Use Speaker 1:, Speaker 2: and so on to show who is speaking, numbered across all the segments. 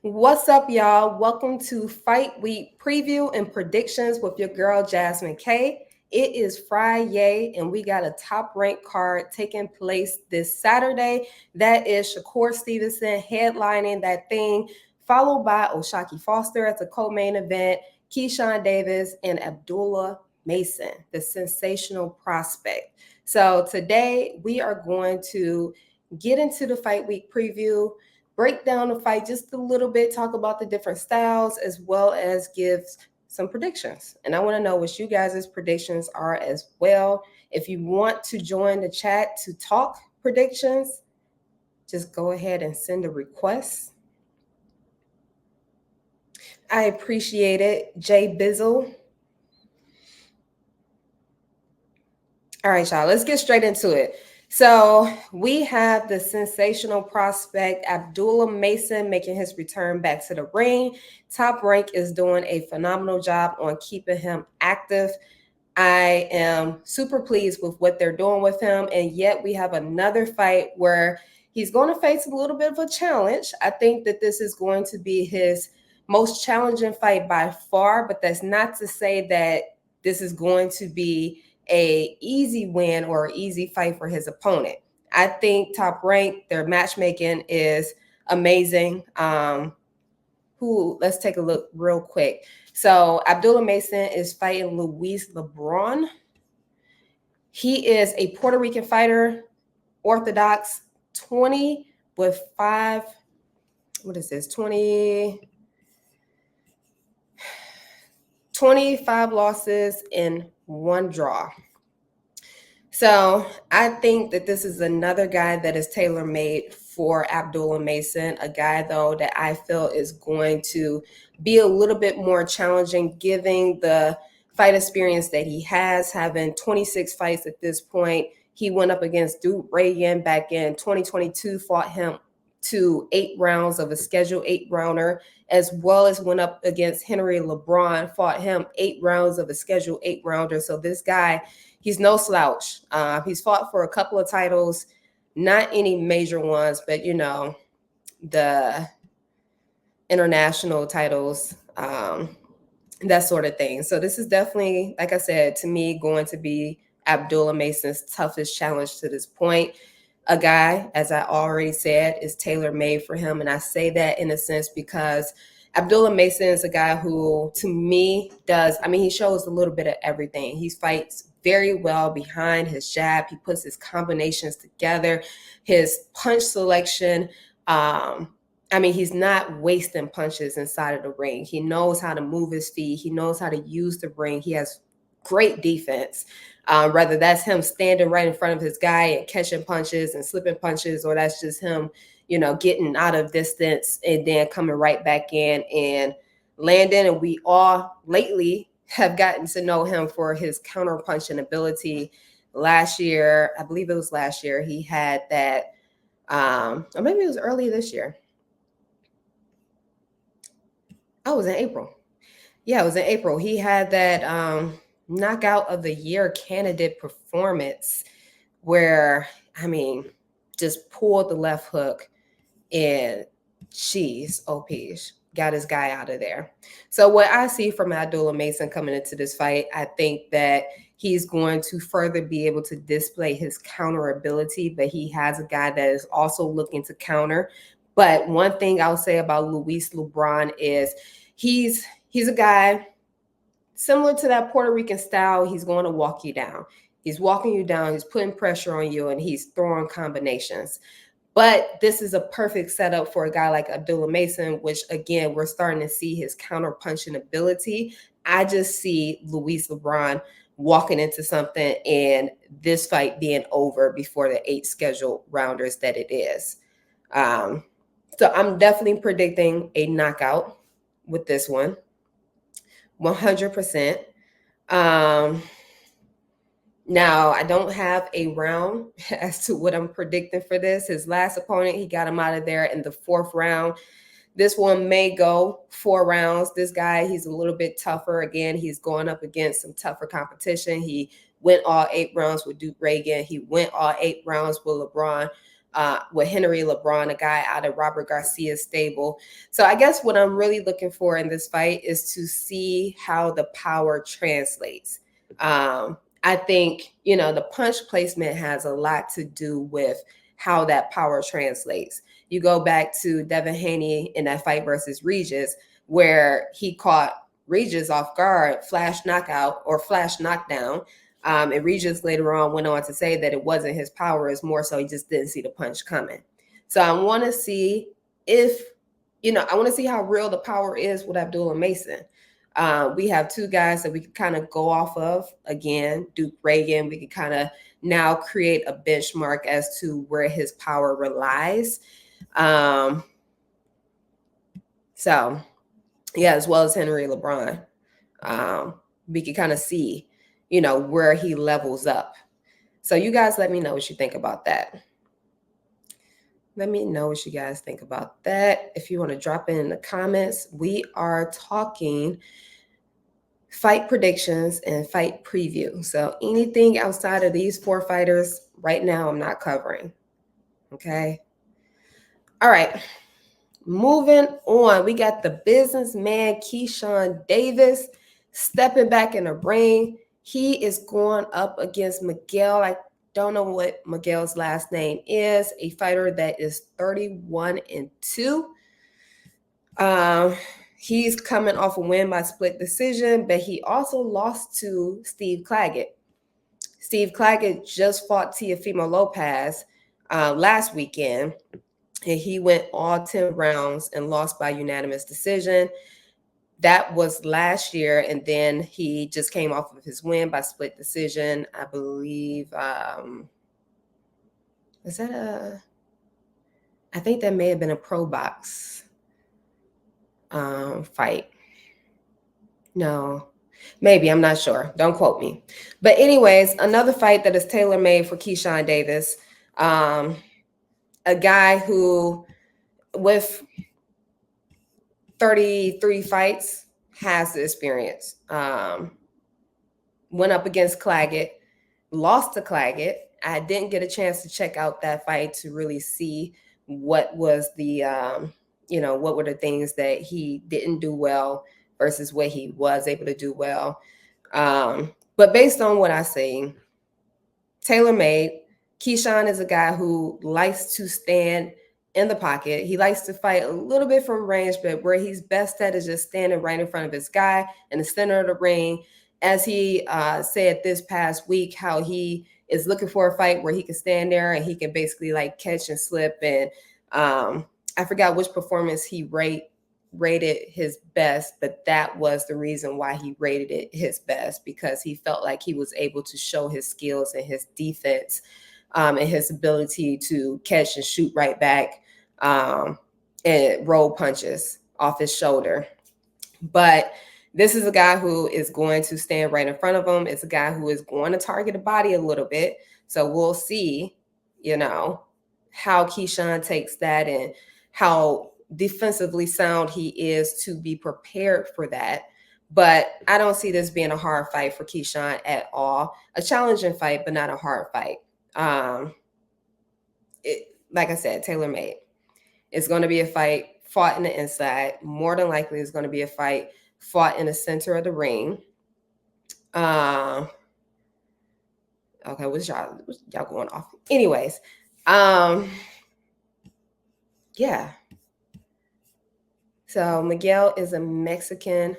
Speaker 1: What's up, y'all? Welcome to Fight Week Preview and Predictions with your girl, Jasmine K. It is Friday, and we got a top ranked card taking place this Saturday. That is Stevenson headlining that thing, followed by O'Shaquie Foster as the co main event, Keyshawn Davis, and Abdullah Mason, the sensational prospect. So today we are going to get into the Fight Week preview, break down the fight just a little bit, talk about the different styles, as well as give some predictions. And I want to know what you guys' predictions are as well. If you want to join the chat to talk predictions, just go ahead and send a request. I appreciate it. Jay Bizzle. All right, y'all, let's get straight into it. So we have the sensational prospect Abdullah Mason making his return back to the ring. Top Rank is doing a phenomenal job on keeping him active. I am super pleased with what they're doing with him. And yet we have another fight where he's going to face a little bit of a challenge. I think that this is going to be his most challenging fight by far, but that's not to say that this is going to be a easy win or easy fight for his opponent. I think Top Rank, their matchmaking is amazing. Let's take a look real quick. So Abdullah Mason is fighting Luis LeBron. He is a Puerto Rican fighter, orthodox, 20 with 5, what is this, 25 losses and 1 draw. So I think that this is another guy that is tailor-made for Abdullah Mason, a guy, though, that I feel is going to be a little bit more challenging, given the fight experience that he has, having 26 fights at this point. He went up against Duke Reagan back in 2022, fought him to 8 rounds of a scheduled 8-rounder, as well as went up against Henry LeBron, fought him 8 rounds of a scheduled 8-rounder. So this guy, he's no slouch. He's fought for a couple of titles, not any major ones, but, the international titles, that sort of thing. So this is definitely, like I said, to me, going to be Abdullah Mason's toughest challenge to this point. A guy, as I already said, is tailor-made for him. And I say that in a sense because Abdullah Mason is a guy who, to me, he shows a little bit of everything. He fights very well behind his jab. He puts his combinations together, his punch selection. He's not wasting punches inside of the ring. He knows how to move his feet. He knows how to use the ring. He has great defense. Whether that's him standing right in front of his guy and catching punches and slipping punches, or that's just him, getting out of distance and then coming right back in and landing. And we all lately have gotten to know him for his counter punching ability. Last year, I believe it was last year, he had that, or maybe it was early this year. Oh, it was in April. Yeah, it was in April. He had that knockout of the year candidate performance where, just pulled the left hook and OPs, got his guy out of there. So what I see from Abdullah Mason coming into this fight, I think that he's going to further be able to display his counter ability, but he has a guy that is also looking to counter. But one thing I'll say about Luis LeBron is he's a guy similar to that Puerto Rican style. He's going to walk you down. He's walking you down. He's putting pressure on you, and he's throwing combinations. But this is a perfect setup for a guy like Abdullah Mason, which, again, we're starting to see his counter-punching ability. I just see Luis LeBron walking into something and this fight being over before the 8 scheduled rounders that it is. So I'm definitely predicting a knockout with this one. 100%. Now, I don't have a round as to what I'm predicting for this. His last opponent, he got him out of there in the 4th round. This one may go 4 rounds. This guy, he's a little bit tougher. Again, he's going up against some tougher competition. He went all 8 rounds with Duke Reagan. He went all 8 rounds with LeBron. with Henry LeBron, a guy out of Robert Garcia's stable. So I guess what I'm really looking for in this fight is to see how the power translates. I think, the punch placement has a lot to do with how that power translates. You go back to Devin Haney in that fight versus Regis, where he caught Regis off guard, flash knockout or flash knockdown. And Regis later on went on to say that it wasn't his power, it's more so he just didn't see the punch coming. So I want to see I want to see how real the power is with Abdullah Mason. We have two guys that we can kind of go off of. Again, Duke Reagan, we can kind of now create a benchmark as to where his power relies. So, yeah, as well as Henry LeBron. We can kind of see, where he levels up. So you guys let me know what you think about that. Let me know what you guys think about that. If you want to drop in the comments, we are talking fight predictions and fight preview. So anything outside of these four fighters right now, I'm not covering. Okay. All right. Moving on. We got the businessman Keyshawn Davis stepping back in the ring. He is going up against Miguel. I don't know what Miguel's last name is. A fighter that is 31-2. He's coming off a win by split decision, but he also lost to Steve Claggett. Steve Claggett just fought Teofimo Lopez last weekend, and he went all 10 rounds and lost by unanimous decision. That was last year, and then he just came off of his win by split decision. I believe, I think that may have been a pro box fight. No, maybe, I'm not sure. Don't quote me. But anyways, another fight that is tailor-made for Keyshawn Davis, a guy who with 33 fights has the experience. Went up against Claggett, lost to Claggett. I didn't get a chance to check out that fight to really see what was the, what were the things that he didn't do well versus what he was able to do well. But based on what I see, tailor-made, Keyshawn is a guy who likes to stand in the pocket. He likes to fight a little bit from range, but where he's best at is just standing right in front of his guy in the center of the ring. As he said this past week, how he is looking for a fight where he can stand there and he can basically like catch and slip. And I forgot which performance he rated his best, but that was the reason why he rated it his best, because he felt like he was able to show his skills and his defense and his ability to catch and shoot right back and roll punches off his shoulder. But this is a guy who is going to stand right in front of him. It's a guy who is going to target the body a little bit. So we'll see, how Keyshawn takes that and how defensively sound he is to be prepared for that. But I don't see this being a hard fight for Keyshawn at all. A challenging fight, but not a hard fight. Like I said, tailor-made. It's going to be a fight fought in the inside. More than likely, it's going to be a fight fought in the center of the ring. Okay, what's y'all going off? Anyways, yeah. So Miguel is a Mexican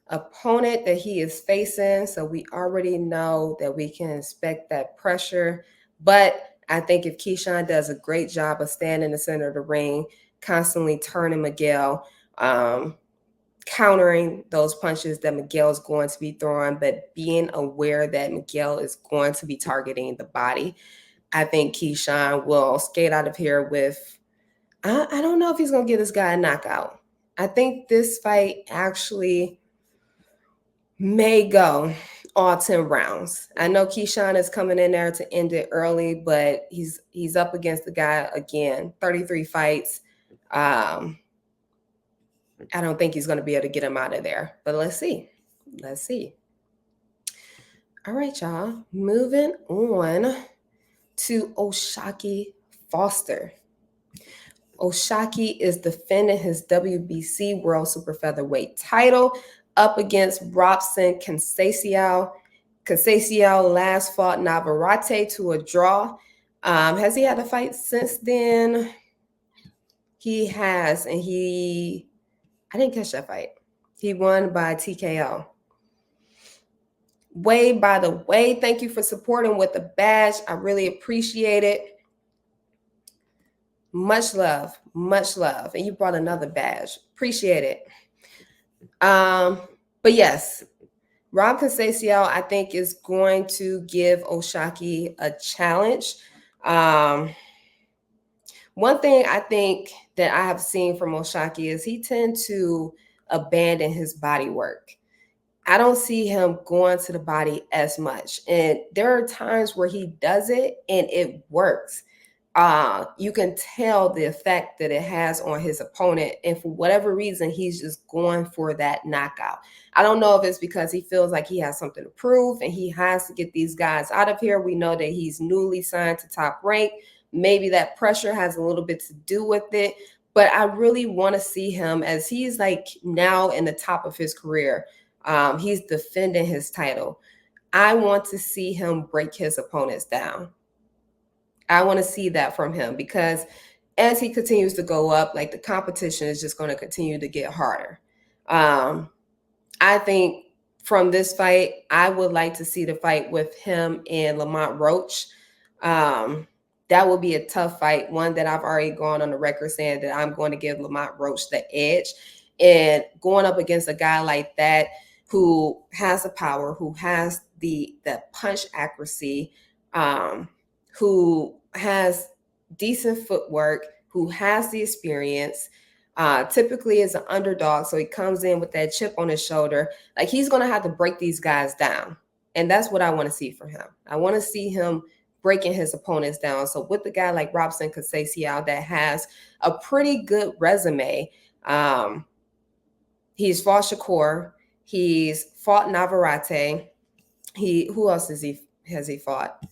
Speaker 1: opponent that he is facing. So we already know that we can expect that pressure. But I think if Keyshawn does a great job of standing in the center of the ring, constantly turning Miguel, countering those punches that Miguel is going to be throwing, but being aware that Miguel is going to be targeting the body, I think Keyshawn will skate out of here with, I don't know if he's going to give this guy a knockout. I think this fight actually may go all 10 rounds. I know Keyshawn is coming in there to end it early, but he's up against the guy again, 33 fights. I don't think he's going to be able to get him out of there, but let's see. Let's see. All right, y'all. Moving on to Oshaki Foster. Oshaki is defending his WBC World Super Featherweight title up against Robson Conceição. Conceição last fought Navarrete to a draw. Has he had a fight since then? He has, and I didn't catch that fight. He won by TKO. Wade, by the way, thank you for supporting with the badge. I really appreciate it. Much love, much love. And you brought another badge. Appreciate it. But yes, Rob Conceição, I think, is going to give Oshaki a challenge. One thing I think that I have seen from Oshaki is he tends to abandon his body work. I don't see him going to the body as much. And there are times where he does it and it works. You can tell the effect that it has on his opponent. And for whatever reason, he's just going for that knockout. I don't know if it's because he feels like he has something to prove and he has to get these guys out of here. We know that he's newly signed to Top Rank. Maybe that pressure has a little bit to do with it. But I really want to see him, as he's like now in the top of his career. He's defending his title. I want to see him break his opponents down. I want to see that from him, because as he continues to go up, like, the competition is just going to continue to get harder. I think from this fight, I would like to see the fight with him and Lamont Roach. That will be a tough fight, one that I've already gone on the record saying that I'm going to give Lamont Roach the edge. And going up against a guy like that, who has the power, who has the punch accuracy, who has decent footwork, who has the experience, typically is an underdog, so he comes in with that chip on his shoulder. Like, he's going to have to break these guys down. And that's what I want to see from him. I want to see him breaking his opponents down. So with the guy like Robson Conceição that has a pretty good resume, he's fought Shakur, he's fought Navarrete. Who else has he fought?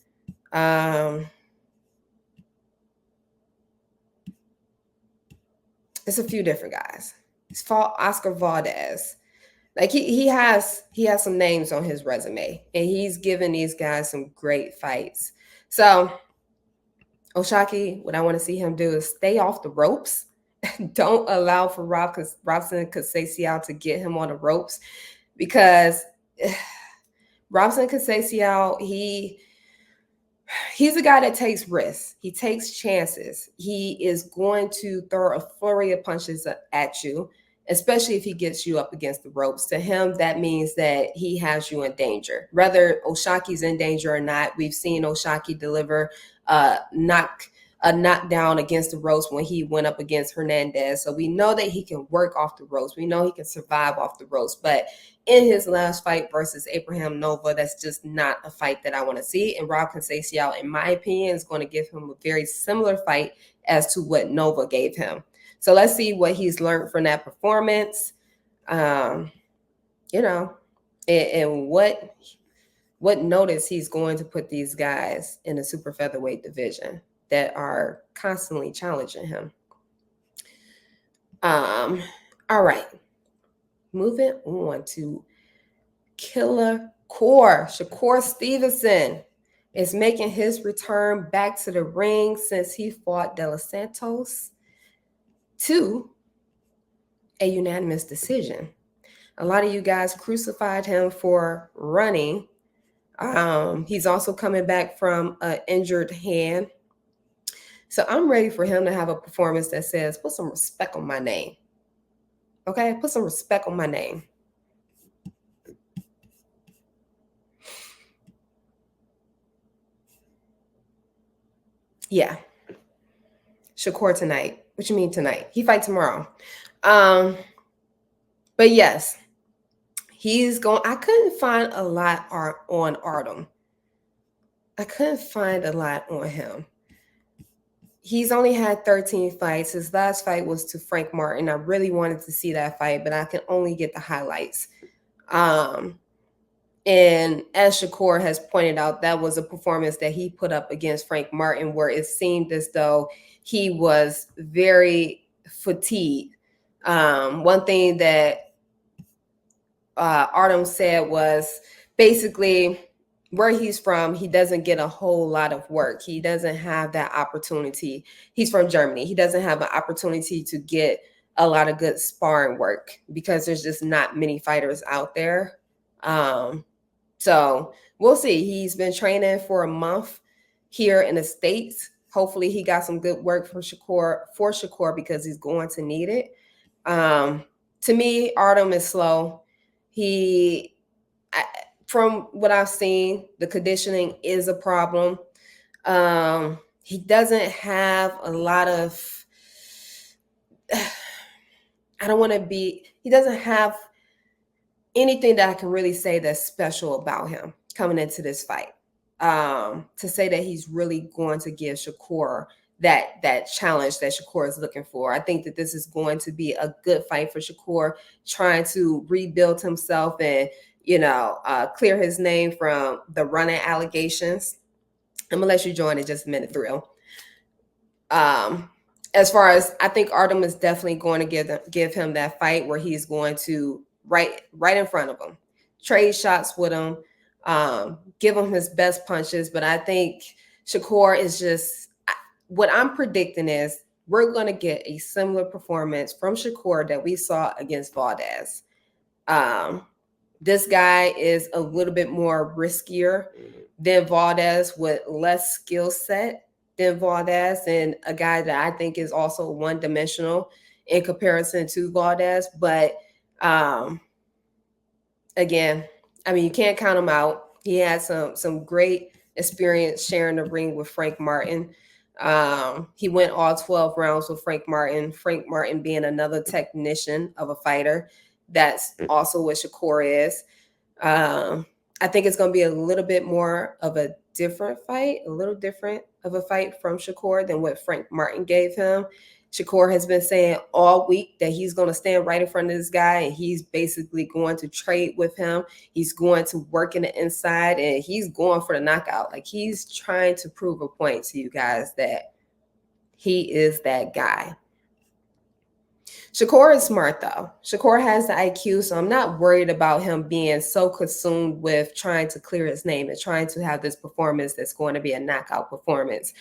Speaker 1: It's a few different guys. He's fought Oscar Valdez. Like, he has some names on his resume, and he's given these guys some great fights. So Oshaki, what I want to see him do is stay off the ropes. Don't allow for Robson Conceição to get him on the ropes, because Robson Conceição, he's a guy that takes risks. He takes chances. He is going to throw a flurry of punches at you, especially if he gets you up against the ropes. To him, that means that he has you in danger. Whether Oshaki's in danger or not, we've seen Oshaki deliver a knockdown against the ropes when he went up against Hernandez. So we know that he can work off the ropes. We know he can survive off the ropes. But in his last fight versus Abraham Nova, that's just not a fight that I want to see. And Rob Conceição, in my opinion, is going to give him a very similar fight as to what Nova gave him. So let's see what he's learned from that performance, and what notice he's going to put these guys in the super featherweight division that are constantly challenging him. All right. Moving on to Killer Core. Shakur Stevenson is making his return back to the ring since he fought De Los Santos to a unanimous decision. A lot of you guys crucified him for running. He's also coming back from an injured hand. So I'm ready for him to have a performance that says, put some respect on my name. Okay, put some respect on my name. Yeah. Shakur tonight. What you mean tonight? He fights tomorrow. But yes, he's going. I couldn't find a lot on Artem. I couldn't find a lot on him. He's only had 13 fights. His last fight was to Frank Martin. I really wanted to see that fight, but I can only get the highlights. And as Shakur has pointed out, that was a performance that he put up against Frank Martin, where it seemed as though he was very fatigued. One thing that Artem said was basically where he's from, he doesn't get a whole lot of work. He doesn't have that opportunity. He's from Germany. He doesn't have an opportunity to get a lot of good sparring work because there's just not many fighters out there. So we'll see. He's been training for a month here in the States. Hopefully he got some good work from Shakur because he's going to need it. To me, Artem is slow. From what I've seen, the conditioning is a problem. He doesn't have a lot of, he doesn't have anything that I can really say that's special about him coming into this fight. To say that he's really going to give Shakur that challenge that Shakur is looking for. I think that this is going to be a good fight for Shakur, trying to rebuild himself and, clear his name from the running allegations. I'm gonna let you join in just a minute, Thrill. As far as, I think Artem is definitely going to give him that fight where he's going to right in front of him, trade shots with him, give him his best punches. But I think Shakur is just, what I'm predicting is we're going to get a similar performance from Shakur that we saw against Valdez. This guy is a little bit more riskier than Valdez, with less skill set than Valdez, and a guy that I think is also one-dimensional in comparison to Valdez. But again, I mean, you can't count him out. He had some great experience sharing the ring with Frank Martin. He went all 12 rounds with Frank Martin being another technician of a fighter. That's also what Shakur is. I think it's going to be a little bit more of a different fight, a little different of a fight from Shakur than what Frank Martin gave him. Shakur has been saying all week that he's going to stand right in front of this guy and he's basically going to trade with him. He's going to work in the inside and he's going for the knockout. Like, he's trying to prove a point to you guys that he is that guy. Shakur is smart, though. Shakur has the IQ, so I'm not worried about him being so consumed with trying to clear his name and trying to have this performance that's going to be a knockout performance.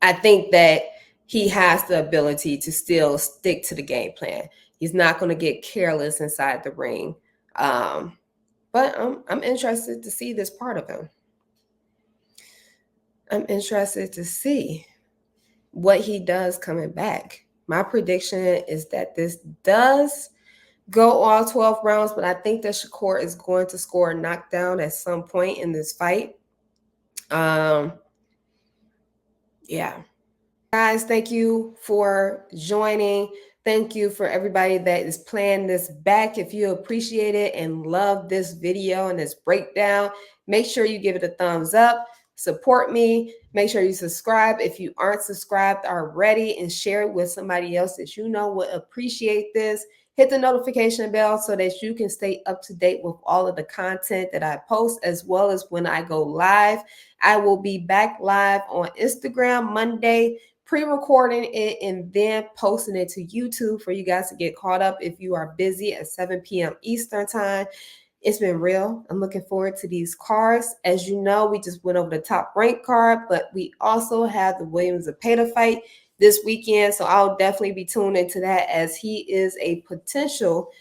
Speaker 1: I think that he has the ability to still stick to the game plan. He's not going to get careless inside the ring. But I'm interested to see this part of him. I'm interested to see what he does coming back. My prediction is that this does go all 12 rounds, but I think that Shakur is going to score a knockdown at some point in this fight. Yeah. Guys, thank you for joining. Thank you for everybody that is playing this back. If you appreciate it and love this video and this breakdown, make sure you give it a thumbs up. Support me. Make sure you subscribe if you aren't subscribed already, and share it with somebody else that you know would appreciate this. Hit the notification bell so that you can stay up to date with all of the content that I post, as well as when I go live. I will be back live on Instagram Monday, pre-recording it and then posting it to YouTube for you guys to get caught up if you are busy at 7 p.m. Eastern time. It's been real. I'm looking forward to these cards. As you know, we just went over the Top Rank card, but we also have the Williams Zepeda fight this weekend. So I'll definitely be tuned into that, as he is a potential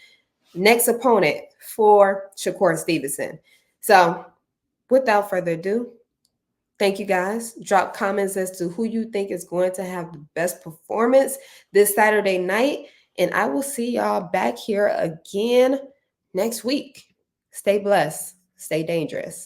Speaker 1: next opponent for Shakur Stevenson. So without further ado, thank you guys. Drop comments as to who you think is going to have the best performance this Saturday night. And I will see y'all back here again next week. Stay blessed. Stay dangerous.